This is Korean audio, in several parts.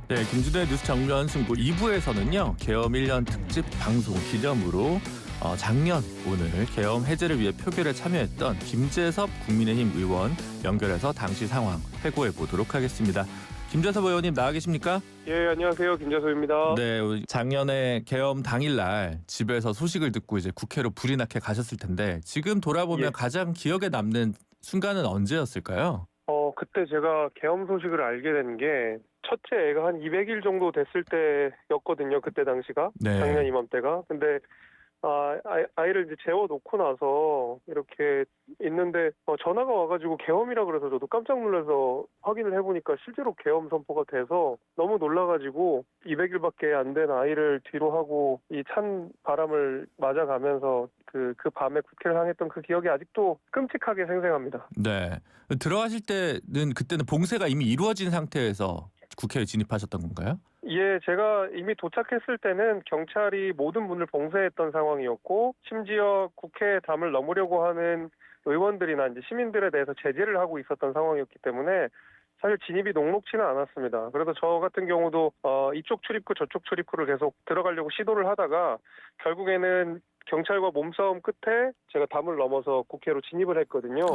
네, 김주대 뉴스 정면 승부 2부에서는요. 계엄 1년 특집 방송 기념으로 작년 오늘 계엄 해제를 위해 표결에 참여했던 김재섭 국민의힘 의원 연결해서 당시 상황 회고해 보도록 하겠습니다. 김재섭 의원님 나와 계십니까? 예, 안녕하세요. 김재섭입니다. 네, 작년에 계엄 당일날 집에서 소식을 듣고 이제 국회로 불이 나게 가셨을 텐데 지금 돌아보면 예. 가장 기억에 남는 순간은 언제였을까요? 그때 제가 계엄 소식을 알게 된 게 첫째 애가 한 200일 정도 됐을 때였거든요. 그때 당시가. 네. 작년 이맘때가. 근데 아이를 이제 재워놓고 나서 이렇게 있는데 전화가 와가지고 계엄이라 그래서 저도 깜짝 놀라서 확인을 해보니까 실제로 계엄 선포가 돼서 너무 놀라가지고 200일밖에 안 된 아이를 뒤로 하고 이 찬 바람을 맞아가면서 그 밤에 국회를 향했던 그 기억이 아직도 끔찍하게 생생합니다. 네. 들어가실 때는 그때는 봉쇄가 이미 이루어진 상태에서 국회에 진입하셨던 건가요? 예, 제가 이미 도착했을 때는 경찰이 모든 문을 봉쇄했던 상황이었고 심지어 국회 담을 넘으려고 하는 의원들이나 이제 시민들에 대해서 제재를 하고 있었던 상황이었기 때문에 사실 진입이 녹록지는 않았습니다. 그래서 저 같은 경우도 이쪽 출입구 저쪽 출입구를 계속 들어가려고 시도를 하다가 결국에는 경찰과 몸싸움 끝에 제가 담을 넘어서 국회로 진입을 했거든요.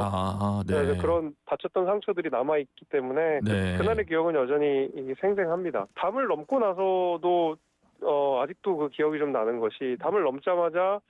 네. 그래서 그런 다쳤던 상처들이 남아있기 때문에 네. 그날의 기억은 여전히 생생합니다. 담을 넘고 나서도 아직도 그 기억이 좀 나는 것이 담을 넘자마자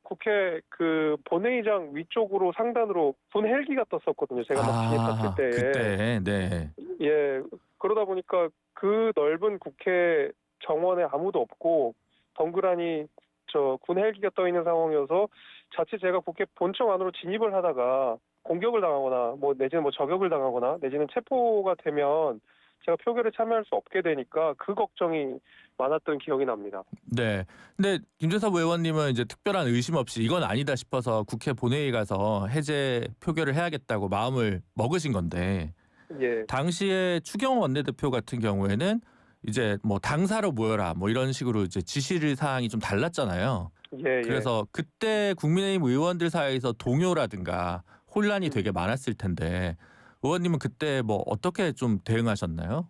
국회 그 본회의장 위쪽으로 상단으로 군 헬기가 떴었거든요. 제가 막 진입했을 때에. 그때, 네. 예, 그러다 보니까 그 넓은 국회 정원에 아무도 없고 덩그러니 저 군 헬기가 떠 있는 상황이어서 자칫 제가 국회 본청 안으로 진입을 하다가 공격을 당하거나 내지는 저격을 당하거나 내지는 체포가 되면 제가 표결에 참여할 수 없게 되니까 그 걱정이 많았던 기억이 납니다. 네. 근데 김재섭 의원님은 이제 특별한 의심 없이 이건 아니다 싶어서 국회 본회의 가서 해제 표결을 해야겠다고 마음을 먹으신 건데 예. 당시에 추경호 원내대표 같은 경우에는 이제 당사로 모여라 이런 식으로 이제 지시를 사항이 좀 달랐잖아요. 예. 그래서 그때 국민의힘 의원들 사이에서 동요라든가 혼란이 되게 많았을 텐데 의원님은 그때 어떻게 좀 대응하셨나요?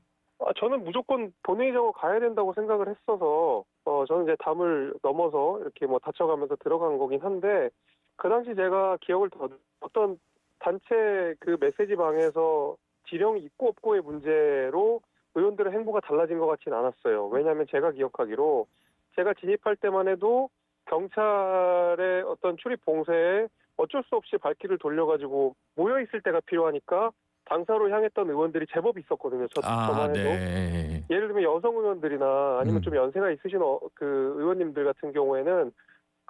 저는 무조건 본회의장으로 가야 된다고 생각을 했어서 저는 이제 담을 넘어서 이렇게 다쳐가면서 들어간 거긴 한데 그 당시 제가 기억을 어떤 단체 그 메시지 방에서 지령이 있고 없고의 문제로 의원들의 행보가 달라진 것 같지는 않았어요. 왜냐하면 제가 기억하기로 제가 진입할 때만 해도 경찰의 어떤 출입 봉쇄에 어쩔 수 없이 발길을 돌려가지고 모여있을 때가 필요하니까 당사로 향했던 의원들이 제법 있었거든요. 저만 해도. 네. 예를 들면 여성 의원들이나 아니면 좀 연세가 있으신 그 의원님들 같은 경우에는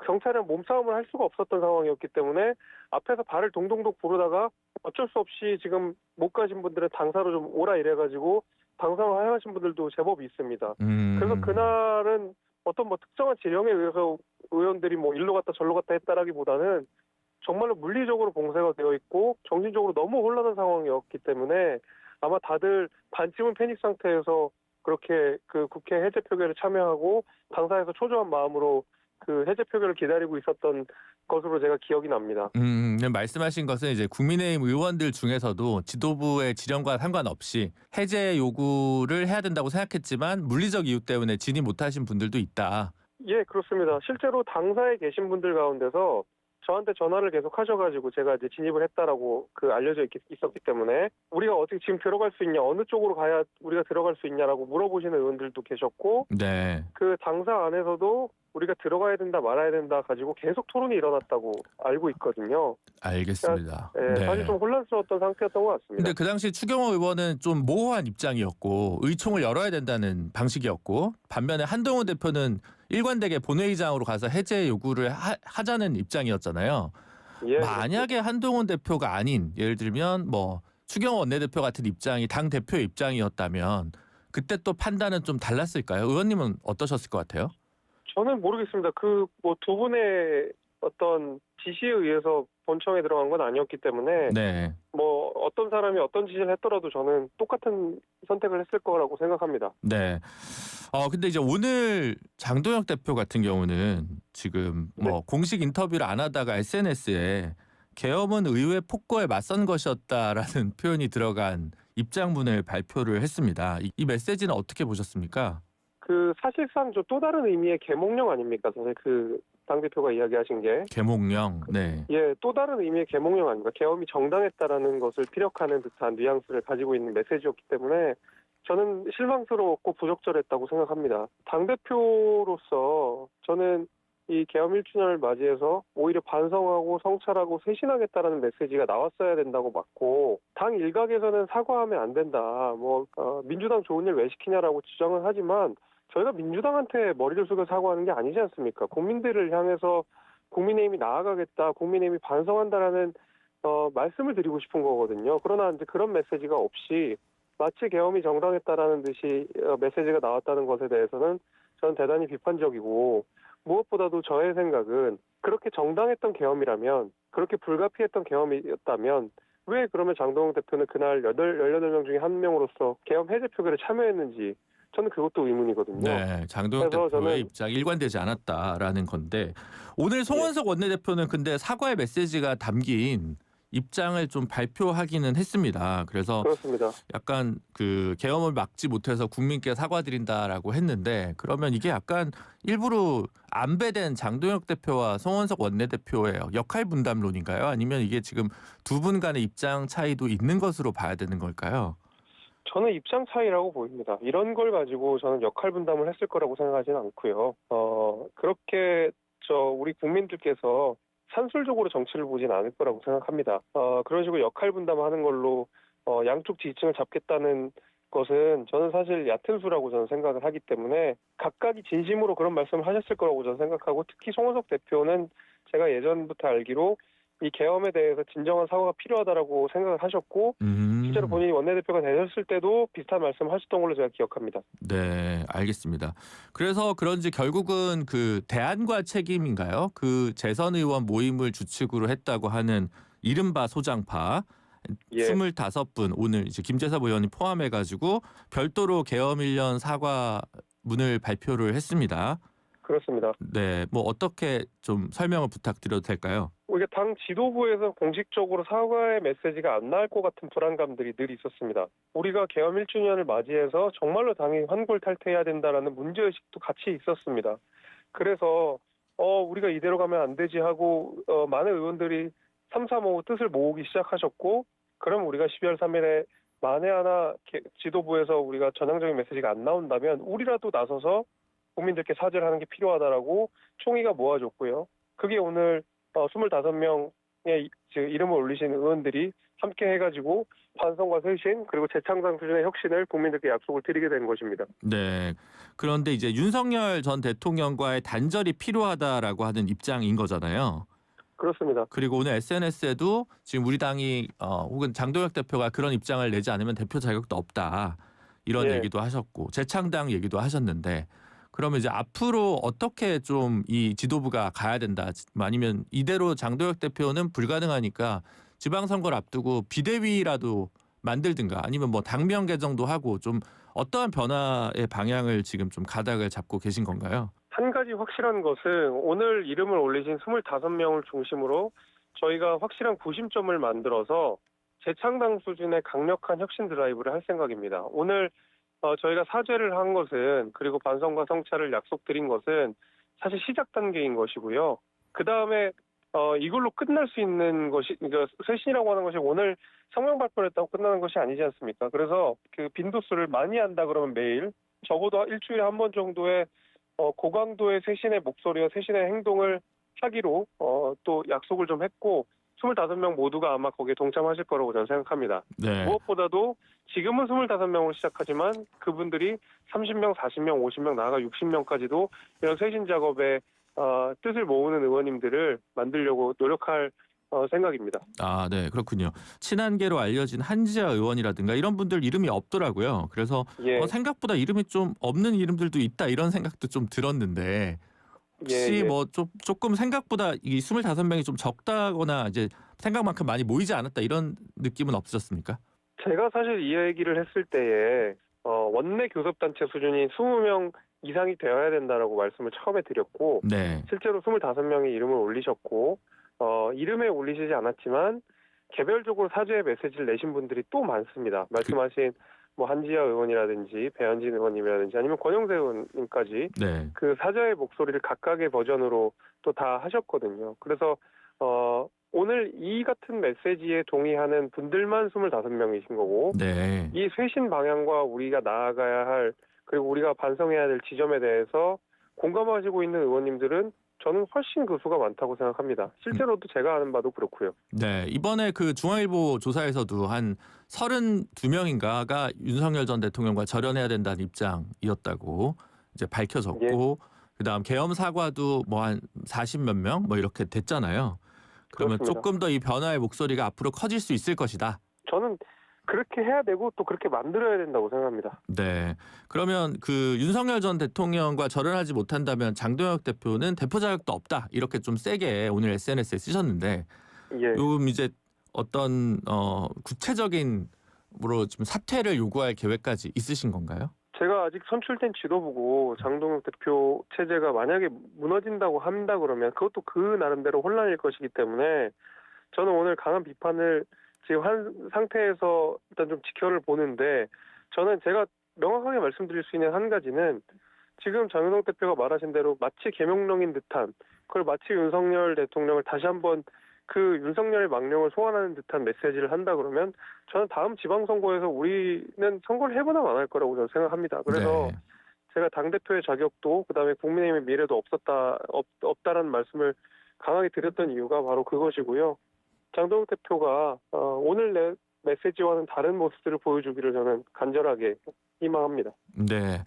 경찰이랑 몸싸움을 할 수가 없었던 상황이었기 때문에 앞에서 발을 동동동 구르다가 어쩔 수 없이 지금 못 가신 분들은 당사로 좀 오라 이래가지고 당사로 하신 분들도 제법 있습니다. 그래서 그날은 어떤 특정한 지령에 의해서 의원들이 일로 갔다 절로 갔다 했다라기보다는 정말로 물리적으로 봉쇄가 되어 있고 정신적으로 너무 혼란한 상황이었기 때문에 아마 다들 반쯤은 패닉 상태에서 그렇게 그 국회 해제 표결에 참여하고 당사에서 초조한 마음으로 그 해제 표결을 기다리고 있었던 것으로 제가 기억이 납니다. 말씀하신 것은 이제 국민의힘 의원들 중에서도 지도부의 지령과 상관없이 해제 요구를 해야 된다고 생각했지만 물리적 이유 때문에 진입 못하신 분들도 있다. 예, 그렇습니다. 실제로 당사에 계신 분들 가운데서 저한테 전화를 계속 하셔가지고 제가 이제 진입을 했다라고 알려져 있었기 때문에 우리가 어떻게 지금 들어갈 수 있냐, 어느 쪽으로 가야 우리가 들어갈 수 있냐라고 물어보시는 의원들도 계셨고, 네. 그 당사 안에서도 우리가 들어가야 된다 말아야 된다 가지고 계속 토론이 일어났다고 알고 있거든요. 알겠습니다. 그러니까, 네. 사실 좀 혼란스러웠던 상태였던 것 같습니다. 근데 그 당시 추경호 의원은 좀 모호한 입장이었고 의총을 열어야 된다는 방식이었고 반면에 한동훈 대표는 일관되게 본회의장으로 가서 해제 요구를 하자는 입장이었잖아요. 예, 만약에 한동훈 대표가 아닌 예를 들면 추경호 원내대표 같은 입장이 당 대표의 입장이었다면 그때 또 판단은 좀 달랐을까요? 의원님은 어떠셨을 것 같아요? 저는 모르겠습니다. 두 분의 어떤 지시에 의해서 본청에 들어간 건 아니었기 때문에 네. 어떤 사람이 어떤 지시를 했더라도 저는 똑같은 선택을 했을 거라고 생각합니다. 네. 근데 이제 오늘 장동혁 대표 같은 경우는 지금 공식 인터뷰를 안 하다가 SNS에 계엄은 의회 폭거에 맞선 것이었다라는 표현이 들어간 입장문을 발표를 했습니다. 이 메시지는 어떻게 보셨습니까? 그 사실상 저 또 다른 의미의 계몽령 아닙니까? 사실 그 당대표가 이야기하신 게. 계몽령. 네. 예, 또 다른 의미의 계몽령 아닙니까? 계엄이 정당했다라는 것을 피력하는 듯한 뉘앙스를 가지고 있는 메시지였기 때문에 저는 실망스러웠고 부적절했다고 생각합니다. 당대표로서 저는 이 계엄 1주년을 맞이해서 오히려 반성하고 성찰하고 쇄신하겠다라는 메시지가 나왔어야 된다고 맞고, 당 일각에서는 사과하면 안 된다. 민주당 좋은 일 왜 시키냐라고 주장은 하지만 저희가 민주당한테 머리를 숙여 사과하는 게 아니지 않습니까? 국민들을 향해서 국민의힘이 나아가겠다, 국민의힘이 반성한다라는 말씀을 드리고 싶은 거거든요. 그러나 이제 그런 메시지가 없이 마치 계엄이 정당했다라는 듯이 메시지가 나왔다는 것에 대해서는 저는 대단히 비판적이고, 무엇보다도 저의 생각은 그렇게 정당했던 계엄이라면, 그렇게 불가피했던 계엄이었다면 왜 그러면 장동영 대표는 그날 18명 중에 한 명으로서 계엄 해제 표결에 참여했는지 저는 그것도 의문이거든요. 네, 장동혁 그래서 대표의 저는 입장이 일관되지 않았다라는 건데 오늘 송원석 원내대표는 근데 사과의 메시지가 담긴 입장을 좀 발표하기는 했습니다. 그래서 그렇습니다. 약간 그 계엄을 막지 못해서 국민께 사과드린다라고 했는데 그러면 이게 약간 일부러 안배된 장동혁 대표와 송원석 원내대표의 역할 분담론인가요? 아니면 이게 지금 두 분 간의 입장 차이도 있는 것으로 봐야 되는 걸까요? 저는 입장 차이라고 보입니다. 이런 걸 가지고 저는 역할 분담을 했을 거라고 생각하지는 않고요. 그렇게 우리 국민들께서 산술적으로 정치를 보진 않을 거라고 생각합니다. 그런 식으로 역할 분담하는 걸로 양쪽 지지층을 잡겠다는 것은 저는 사실 얕은 수라고 저는 생각을 하기 때문에 각각이 진심으로 그런 말씀을 하셨을 거라고 저는 생각하고, 특히 송원석 대표는 제가 예전부터 알기로 이 계엄에 대해서 진정한 사과가 필요하다라고 생각을 하셨고, 실제로 본인이 원내대표가 되셨을 때도 비슷한 말씀을 하셨던 걸로 제가 기억합니다. 네, 알겠습니다. 그래서 그런지 결국은 그 대안과 책임인가요? 그 재선 의원 모임을 주축으로 했다고 하는 이른바 소장파 예, 25분 오늘 이제 김재섭 의원이 포함해가지고 별도로 계엄 1년 사과문을 발표를 했습니다. 그렇습니다. 네, 뭐 어떻게 좀 설명을 부탁드려도 될까요? 우리가 당 지도부에서 공식적으로 사과의 메시지가 안 나올 것 같은 불안감들이 늘 있었습니다. 우리가 계엄 1주년을 맞이해서 정말로 당이 환골탈태해야 된다라는 문제의식도 같이 있었습니다. 그래서 우리가 이대로 가면 안 되지 하고 많은 의원들이 335 뜻을 모으기 시작하셨고, 그럼 우리가 12월 3일에 만에 하나 지도부에서 우리가 전향적인 메시지가 안 나온다면 우리라도 나서서 국민들께 사죄를 하는 게 필요하다라고 총의가 모아졌고요. 그게 오늘 25명의 이름을 올리신 의원들이 함께 해가지고 반성과 쇄신 그리고 재창당 수준의 혁신을 국민들께 약속을 드리게 된 것입니다. 네. 그런데 이제 윤석열 전 대통령과의 단절이 필요하다라고 하는 입장인 거잖아요. 그렇습니다. 그리고 오늘 SNS에도 지금 우리 당이 혹은 장동혁 대표가 그런 입장을 내지 않으면 대표 자격도 없다. 이런 예. 얘기도 하셨고 재창당 얘기도 하셨는데 그러면 이제 앞으로 어떻게 좀 이 지도부가 가야 된다. 아니면 이대로 장동혁 대표는 불가능하니까 지방선거를 앞두고 비대위라도 만들든가 아니면 뭐 당명 개정도 하고 좀 어떠한 변화의 방향을 지금 좀 가닥을 잡고 계신 건가요? 한 가지 확실한 것은 오늘 이름을 올리신 25명을 중심으로 저희가 확실한 구심점을 만들어서 재창당 수준의 강력한 혁신 드라이브를 할 생각입니다. 오늘 저희가 사죄를 한 것은, 그리고 반성과 성찰을 약속드린 것은 사실 시작 단계인 것이고요. 그 다음에 이걸로 끝날 수 있는 것이, 그러니까 쇄신이라고 하는 것이 오늘 성명 발표를 했다고 끝나는 것이 아니지 않습니까? 그래서 그 빈도수를 많이 한다 그러면 매일, 적어도 일주일에 한 번 정도의 고강도의 쇄신의 목소리와 쇄신의 행동을 하기로 또 약속을 좀 했고, 25명 모두가 아마 거기에 동참하실 거라고 저는 생각합니다. 네. 무엇보다도 지금은 25명으로 시작하지만 그분들이 30명, 40명, 50명, 나아가 60명까지도 이런 쇄신 작업에 뜻을 모으는 의원님들을 만들려고 노력할 생각입니다. 아, 네, 그렇군요. 친한계로 알려진 한지아 의원이라든가 이런 분들 이름이 없더라고요. 그래서 예, 생각보다 이름이 좀 없는 이름들도 있다 이런 생각도 좀 들었는데 혹시 예. 뭐 조금 생각보다 이 25명이 좀 적다거나 이제 생각만큼 많이 모이지 않았다 이런 느낌은 없으셨습니까? 제가 사실 이 얘기를 했을 때에 원내 교섭단체 수준이 20명 이상이 되어야 된다라고 말씀을 처음에 드렸고, 네. 실제로 25명의 이름을 올리셨고, 이름에 올리시지 않았지만 개별적으로 사죄의 메시지를 내신 분들이 또 많습니다. 말씀하신 뭐 한지아 의원이라든지 배현진 의원님이라든지 아니면 권영세 의원님까지 네. 그 사죄의 목소리를 각각의 버전으로 또 다 하셨거든요. 그래서 오늘 이 같은 메시지에 동의하는 분들만 25명이신 거고 네. 이 쇄신 방향과 우리가 나아가야 할 그리고 우리가 반성해야 될 지점에 대해서 공감하시고 있는 의원님들은 저는 훨씬 그 수가 많다고 생각합니다. 실제로도 제가 아는 바도 그렇고요. 네, 이번에 그 중앙일보 조사에서도 한 32명인가가 윤석열 전 대통령과 절연해야 된다는 입장이었다고 이제 밝혀졌고 그다음 계엄 사과도 뭐 한 40몇 명 뭐 이렇게 됐잖아요. 그러면 그렇습니다. 조금 더 이 변화의 목소리가 앞으로 커질 수 있을 것이다. 저는 그렇게 해야 되고 또 그렇게 만들어야 된다고 생각합니다. 네. 그러면 그 윤석열 전 대통령과 절연하지 못한다면 장동혁 대표는 대표 자격도 없다. 이렇게 좀 세게 오늘 SNS에 쓰셨는데 예. 요즘 이제 어떤 구체적인 뭐로 좀 사퇴를 요구할 계획까지 있으신 건가요? 제가 아직 선출된 지도부고 장동혁 대표 체제가 만약에 무너진다고 한다 그러면 그것도 그 나름대로 혼란일 것이기 때문에 저는 오늘 강한 비판을 지금 한 상태에서 일단 좀 지켜를 보는데 저는 제가 명확하게 말씀드릴 수 있는 한 가지는 지금 장동혁 대표가 말하신 대로 마치 계명령인 듯한 그걸 마치 윤석열 대통령을 다시 한번 그 윤석열의 망령을 소환하는 듯한 메시지를 한다 그러면 저는 다음 지방선거에서 우리는 선거를 해보나 안 할 거라고 저는 생각합니다. 그래서 네. 제가 당대표의 자격도 그다음에 국민의힘의 미래도 없다라는 말씀을 강하게 드렸던 이유가 바로 그것이고요. 장동혁 대표가 오늘 메시지와는 다른 모습들을 보여주기를 저는 간절하게 희망합니다. 네,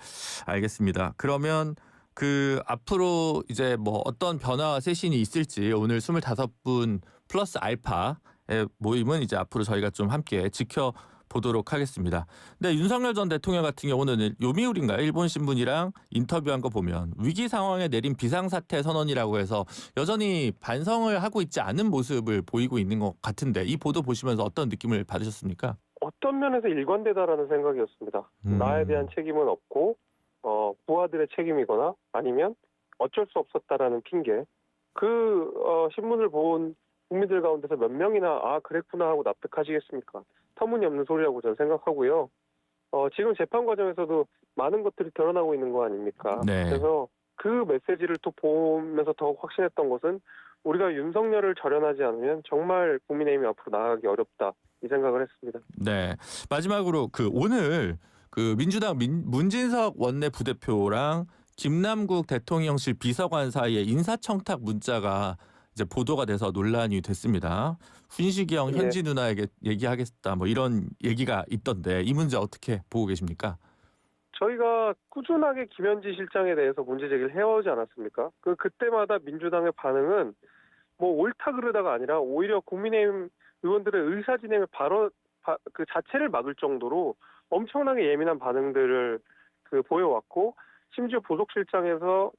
알겠습니다. 그러면 그 앞으로 이제 뭐 어떤 변화와 쇄신이 있을지 오늘 25분 플러스 알파의 모임은 이제 앞으로 저희가 좀 함께 지켜보도록 하겠습니다. 근데 윤석열 전 대통령 같은 경우는 요미우리인가요? 일본 신문이랑 인터뷰한 거 보면 위기 상황에 내린 비상사태 선언이라고 해서 여전히 반성을 하고 있지 않은 모습을 보이고 있는 것 같은데 이 보도 보시면서 어떤 느낌을 받으셨습니까? 어떤 면에서 일관되다라는 생각이었습니다. 나에 대한 책임은 없고 부하들의 책임이거나 아니면 어쩔 수 없었다라는 핑계. 신문을 본 국민들 가운데서 몇 명이나 그랬구나 하고 납득하시겠습니까? 터무니없는 소리라고 저는 생각하고요. 지금 재판 과정에서도 많은 것들이 드러나고 있는 거 아닙니까? 네. 그래서 그 메시지를 또 보면서 더욱 확신했던 것은 우리가 윤석열을 절연하지 않으면 정말 국민의힘이 앞으로 나아가기 어렵다 이 생각을 했습니다. 네. 마지막으로 그 오늘 그 민주당 문진석 원내 부대표랑 김남국 대통령실 비서관 사이에 인사청탁 문자가 이제 보도가 돼서 논란이 됐습니다. 훈시경 예. 현지 누나에게 얘기하겠다 뭐 이런 얘기가 있던데 이 문제 어떻게 보고 계십니까? 저희가 꾸준하게 김현지 실장에 대해서 문제 제기를 해오지 않았습니까? 그때마다 민주당의 반응은 뭐 옳다 그르다가 아니라 오히려 국민의힘 의원들의 의사 진행을 그 자체를 막을 정도로 엄청나게 예민한 반응들을 보여왔고 심지어 부속실장에서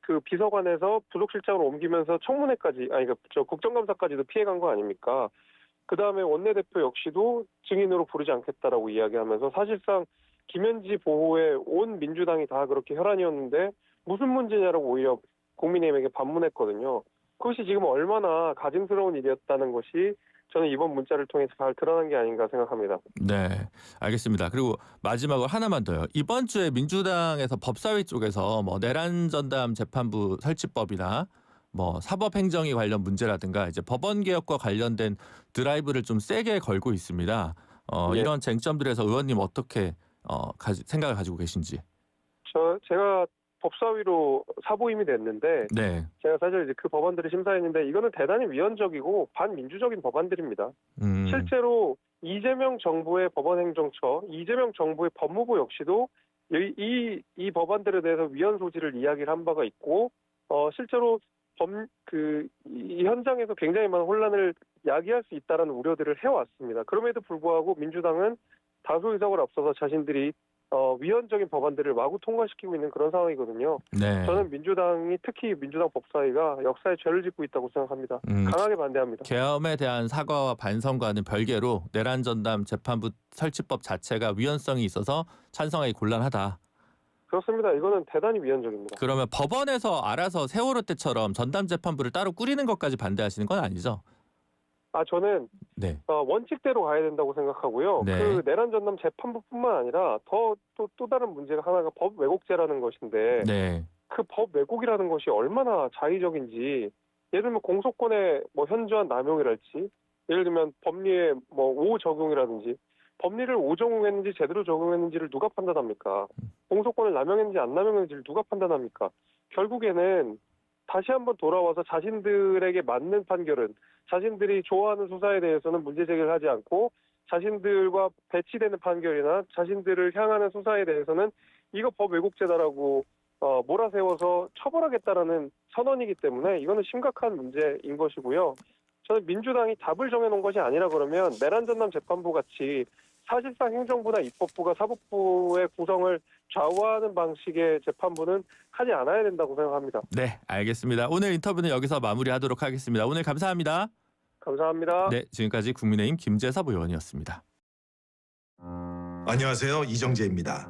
그 비서관에서 부속실장으로 옮기면서 청문회까지 국정감사까지도 피해간 거 아닙니까? 그 다음에 원내대표 역시도 증인으로 부르지 않겠다라고 이야기하면서 사실상 김현지 보호에 온 민주당이 다 그렇게 혈안이었는데 무슨 문제냐라고 오히려 국민의힘에게 반문했거든요. 그것이 지금 얼마나 가증스러운 일이었다는 것이 저는 이번 문자를 통해서 잘 드러난 게 아닌가 생각합니다. 네, 알겠습니다. 그리고 마지막으로 하나만 더요. 이번 주에 민주당에서 법사위 쪽에서 뭐 내란 전담 재판부 설치법이나 뭐 사법행정위 관련 문제라든가 이제 법원 개혁과 관련된 드라이브를 좀 세게 걸고 있습니다. 예. 이런 쟁점들에서 의원님 어떻게 생각을 가지고 계신지. 제가 법사위로 사보임이 됐는데 네. 제가 사실 이제 그 법안들을 심사했는데 이거는 대단히 위헌적이고 반민주적인 법안들입니다. 실제로 이재명 정부의 법원행정처, 이재명 정부의 법무부 역시도 이 법안들에 대해서 위헌 소지를 이야기를 한 바가 있고 실제로 이 현장에서 굉장히 많은 혼란을 야기할 수 있다는 우려들을 해왔습니다. 그럼에도 불구하고 민주당은 다수 의석을 앞서서 자신들이 위헌적인 법안들을 마구 통과시키고 있는 그런 상황이거든요. 네. 저는 특히 민주당 법사위가 역사에 죄를 짓고 있다고 생각합니다. 강하게 반대합니다. 계엄에 대한 사과와 반성과는 별개로 내란 전담 재판부 설치법 자체가 위헌성이 있어서 찬성하기 곤란하다. 그렇습니다. 이거는 대단히 위헌적입니다. 그러면 법원에서 알아서 세월호 때처럼 전담 재판부를 따로 꾸리는 것까지 반대하시는 건 아니죠? 저는 네. 원칙대로 가야 된다고 생각하고요. 네. 그 내란 전담 재판부뿐만 아니라 또 다른 문제가 하나가 법 왜곡죄라는 것인데 네. 그 법 왜곡이라는 것이 얼마나 자의적인지 예를 들면 공소권의 뭐 현저한 남용이랄지 예를 들면 법리의 뭐 오적용이라든지 법리를 오적용했는지 제대로 적용했는지를 누가 판단합니까? 공소권을 남용했는지 안 남용했는지를 누가 판단합니까? 결국에는 다시 한번 돌아와서 자신들에게 맞는 판결은 자신들이 좋아하는 수사에 대해서는 문제 제기를 하지 않고 자신들과 배치되는 판결이나 자신들을 향하는 수사에 대해서는 이거 법 왜곡죄다라고 몰아세워서 처벌하겠다라는 선언이기 때문에 이거는 심각한 문제인 것이고요. 저는 민주당이 답을 정해놓은 것이 아니라 그러면 내란 전담 재판부 같이 사실상 행정부나 입법부가 사법부의 구성을 좌우하는 방식의 재판부는 하지 않아야 된다고 생각합니다. 네, 알겠습니다. 오늘 인터뷰는 여기서 마무리하도록 하겠습니다. 오늘 감사합니다. 감사합니다. 네, 지금까지 국민의힘 김재섭 의원이었습니다. 안녕하세요. 이정재입니다.